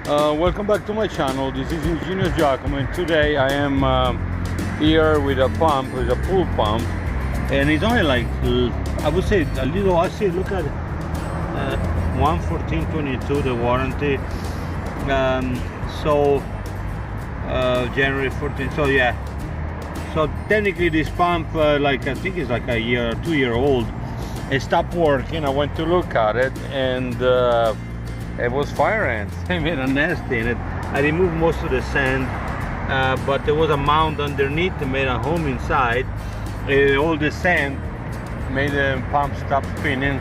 Welcome back to my channel. This is Ingenious Giacomo, and today I am here with a pump, with a pool pump, and it's only like I would say a little. I see. Look at 11422, the warranty. January 14. So yeah. So technically, this pump, like I think it's like a year, 2 year old. It stopped working. I went to look at it, and it was fire ants. I made a nest in it. I removed most of the sand, but there was a mound underneath that made a home inside. All the sand made the pump stop spinning.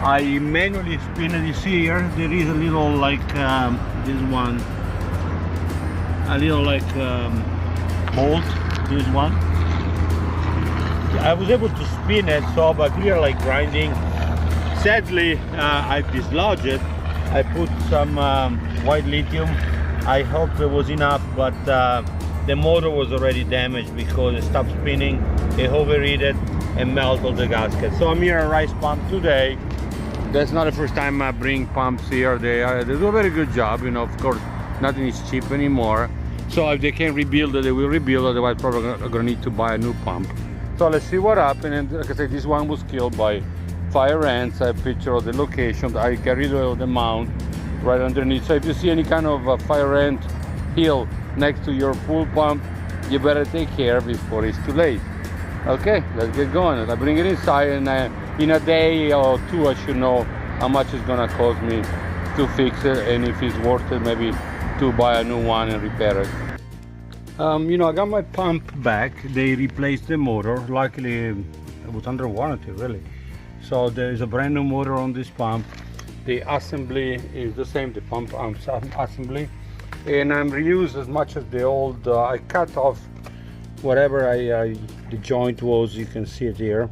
I manually spin it. You see here, there is a little like this one, a little like bolt. This one. I was able to spin it, so but here like grinding. Sadly, I dislodged it. I put some white lithium. I hope there was enough, but the motor was already damaged because it stopped spinning, it overheated and melted all the gaskets. So I'm here at Rice Pump today. That's not the first time I bring pumps here. They do a very good job. You know, of course, nothing is cheap anymore. So if they can rebuild it, they will rebuild. Otherwise, probably are gonna need to buy a new pump. So let's see what happened. And like I said, this one was killed by fire ants. I have a picture of the location. I got rid of the mound right underneath. So if you see any kind of fire ant hill next to your pool pump, you better take care before it's too late. Okay, let's get going. I bring it inside, and in a day or two, I should know how much it's gonna cost me to fix it, and if it's worth it, maybe to buy a new one and repair it. You know, I got my pump back. They replaced the motor. Luckily, it was under warranty, really. So there is a brand new motor on this pump. The assembly is the same, the pump assembly, and I'm reused as much as the old. I cut off whatever the joint was. You can see it here.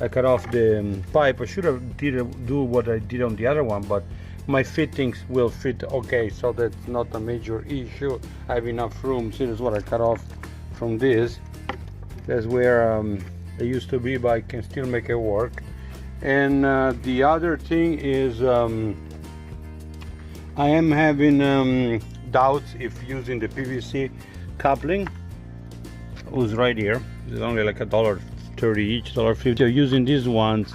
I cut off the pipe. I should have do what I did on the other one, but my fittings will fit okay, so that's not a major issue. I have enough room. See, this is what I cut off from this. That's where it used to be, but I can still make it work. And the other thing is I am having doubts if using the PVC coupling. It was right here. It's only like $1.30 each, $1.50. Using these ones,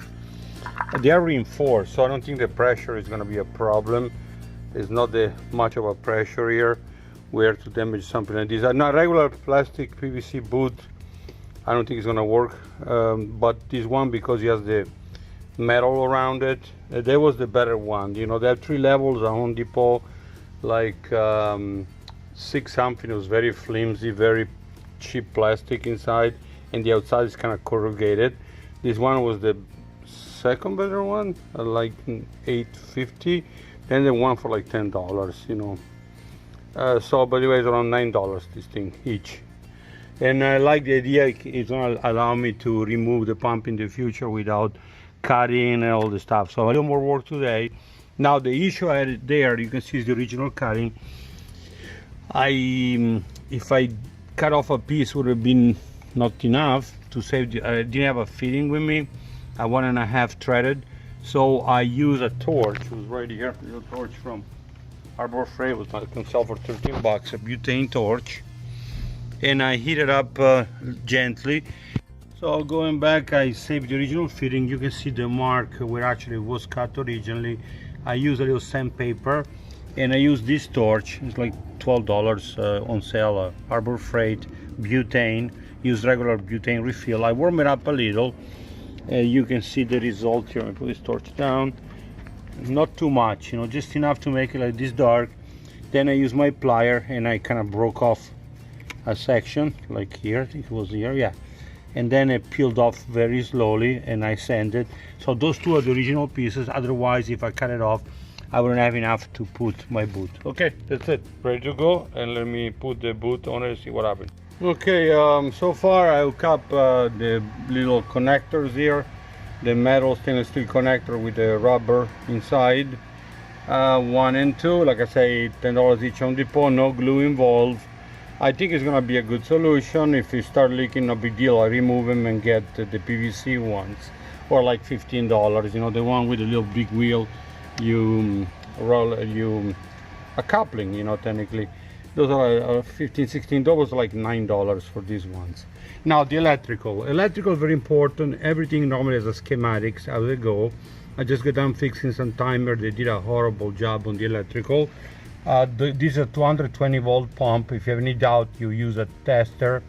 they are reinforced, so I don't think the pressure is going to be a problem. There's not much of a pressure here where to damage something like this. Not regular plastic PVC boot, I don't think it's going to work, but this one, because it has the metal around it, that was the better one. You know, they have 3 levels at Home Depot, like 6 something. It was very flimsy, very cheap plastic inside, and the outside is kind of corrugated. This one was the second better one, like $8.50, and the one for like $10, you know. So by the way, it's around $9 this thing each. And I like the idea. It's gonna allow me to remove the pump in the future without cutting and all the stuff. So a little more work today. Now the issue I had there, you can see, is the original cutting. If I cut off a piece, would have been not enough to save. I didn't have a fitting with me. I 1.5 threaded, so I use a torch. It was right here, a little torch from Harbor Freight. It was can sell for $13, a butane torch, and I heat it up gently. So going back, I saved the original fitting. You can see the mark where actually it was cut originally. I use a little sandpaper, and I use this torch. It's like $12 on sale, Harbor Freight, butane. Use regular butane refill. I warm it up a little. You can see the result here. I put this torch down, not too much, you know, just enough to make it like this dark. Then I use my plier, and I kind of broke off a section like here. I think it was here, yeah. And then I peeled off very slowly, and I sanded. So those two are the original pieces. Otherwise, if I cut it off, I wouldn't have enough to put my boot. Okay, that's it, ready to go. And let me put the boot on it and see what happens. Okay, so far I hook up the little connectors here, the metal stainless steel connector with the rubber inside, 1 and 2. Like I say, $10 each on Depot, no glue involved. I think it's gonna be a good solution. If you start leaking, no big deal. I remove them and get the PVC ones, or like $15. You know, the one with the little big wheel. You roll, you a coupling, you know, technically. Those are 15, 16, those are like $9 for these ones. Now the electrical very important. Everything normally has a schematics as they go. I just got done fixing some timer. They did a horrible job on the electrical. This is a 220 volt pump. If you have any doubt, you use a tester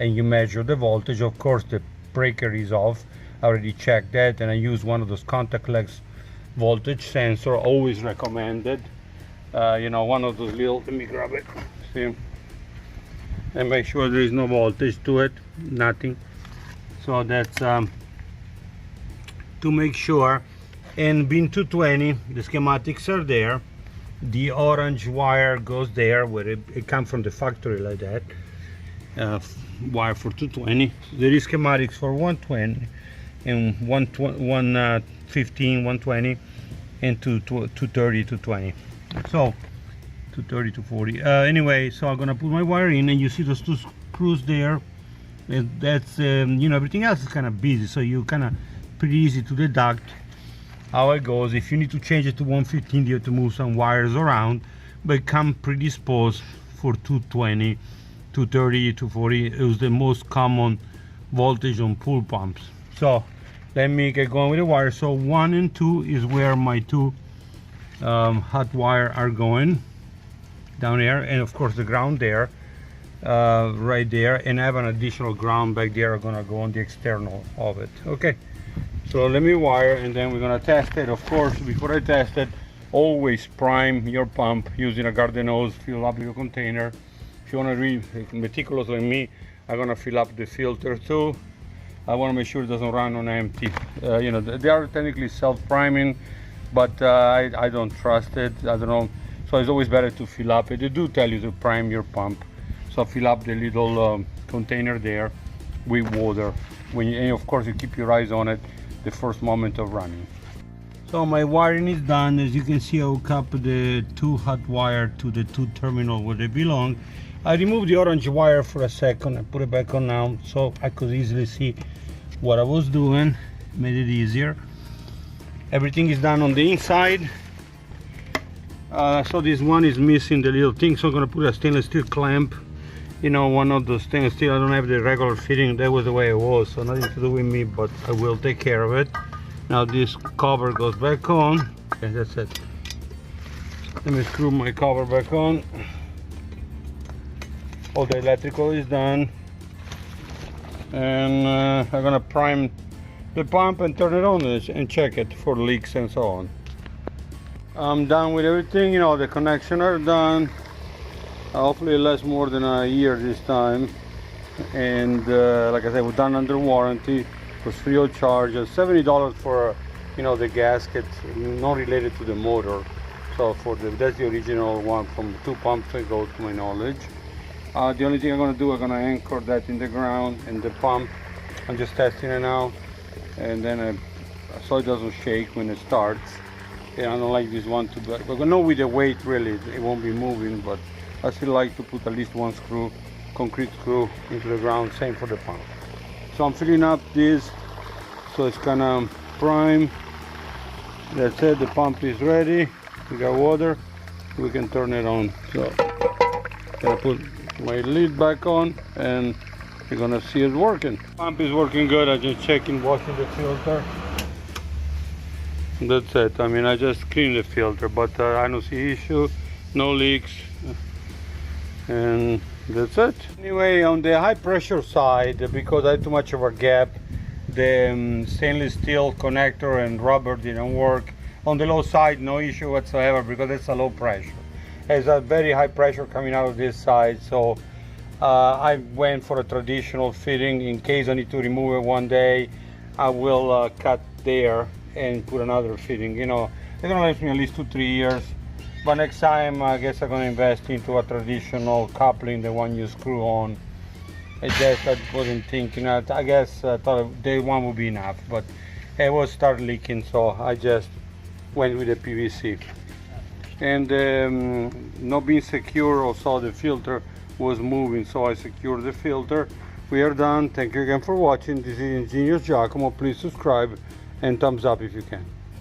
and you measure the voltage. Of course the breaker is off. I already checked that, and I use one of those contactless voltage sensor, always recommended. You know, one of those little, let me grab it, see, and make sure there is no voltage to it, nothing. So that's to make sure. And bin 220, the schematics are there. The orange wire goes there, where it comes from the factory like that. Wire for 220. There is schematics for 120 and 115, 120, and 230, 220. So 230 to 40. Anyway, so I'm gonna put my wire in, and you see those two screws there. And that's you know, everything else is kind of busy, so you kind of pretty easy to deduct how it goes. If you need to change it to 115, you have to move some wires around, but it comes predisposed for 220, 230, 240. It was the most common voltage on pool pumps. So let me get going with the wire. So 1 and 2 is where my two hot wire are going down there, and of course the ground there, right there, and I have an additional ground back there are gonna go on the external of it. Okay, so let me wire, and then we're gonna test it. Of course, before I test it, always prime your pump using a garden hose. Fill up your container. If you want to be meticulous like me, I'm gonna fill up the filter too. I want to make sure it doesn't run on empty. You know, they are technically self-priming, but I don't trust it. I don't know. So it's always better to fill up it. They do tell you to prime your pump. So fill up the little container there with water. And of course you keep your eyes on it the first moment of running. So my wiring is done. As you can see, I hook up the two hot wire to the two terminal where they belong. I removed the orange wire for a second. I put it back on now so I could easily see what I was doing. Made it easier. Everything is done on the inside. So this one is missing the little thing, so I'm gonna put a stainless steel clamp. You know, one of those stainless steel. I don't have the regular fitting. That was the way it was, so nothing to do with me, but I will take care of it. Now this cover goes back on. Okay, that's it. Let me screw my cover back on. All the electrical is done, and I'm gonna prime the pump and turn it on and check it for leaks and so on. I'm done with everything. You know, the connections are done. Hopefully it lasts more than a year this time. And like I said, we're done under warranty. It was free of charge. $70 for, you know, the gasket, not related to the motor. So that's the original one from 2 pumps ago, to my knowledge. The only thing I'm going to do, I'm going to anchor that in the ground and the pump. I'm just testing it now, and then so it doesn't shake when it starts. And I don't like this one to be, but no, with the weight really it won't be moving, but I still like to put at least one screw, concrete screw, into the ground. Same for the pump. So I'm filling up this so it's kind of prime. That's it. The pump is ready. We got water. We can turn it on. So I'm gonna put my lid back on, and you're gonna see it working. Pump is working good. I just checking, washing the filter. That's it. I mean, I just cleaned the filter, but I don't see issue, no leaks, and that's it. Anyway, on the high pressure side, because I had too much of a gap, the stainless steel connector and rubber didn't work. On the low side, no issue whatsoever, because it's a low pressure. There's a very high pressure coming out of this side, so I went for a traditional fitting. In case I need to remove it one day, I will cut there and put another fitting. You know, it's gonna last me at least 2-3 years. But next time, I guess I'm gonna invest into a traditional coupling, the one you screw on. I wasn't thinking. I guess I thought day one would be enough, but it was start leaking, so I just went with the PVC. And not being secure, also the filter was moving, so I secured the filter. We are done. Thank you again for watching. This is Ingenious Giacomo. Please subscribe and thumbs up if you can.